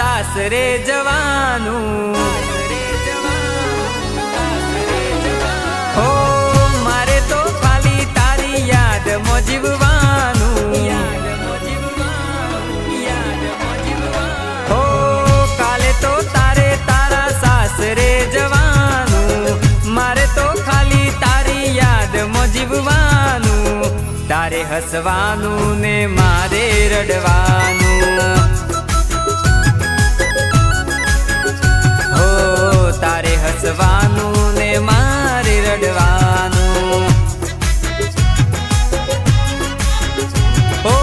सासरे जवानू हो मारे तो खाली तारी याद में जीववानू हो काले तो तारे तारा सासरे जवानू मारे तो खाली तारी याद में जीववानू तारे हसवानू ने मारे रडवानू हो तारे हसवानू ने मारे रडवानू हो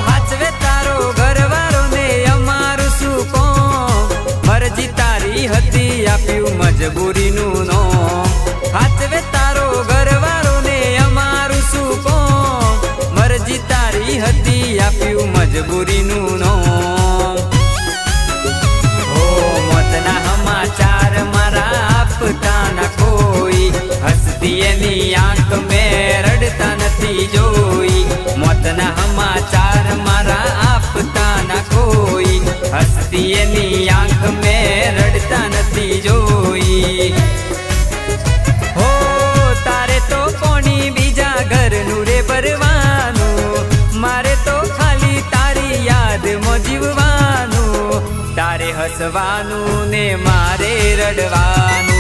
हाचवे तारो घरवारो ने अमारू सुको मरजी तारी हती आप्यू मजबूरी नु नो हाचवे तारो घरवारो ने अमारू सुको मरजी तारी हती आप्यू मजबूरी नु नो हो मोतना समाचार मारा आपता ना कोई हसती एनी आंख में रड़ता नथी जोई मोतना समाचार मारा आपता ना कोई हसती एनी आंख में रड़ता नथी जोई हो तारे तो कोनी बीजा घर नूरे भरवानू मारे तो खाली तारी याद मो जीववानू तारे हसवानू ने मारे रडवानू।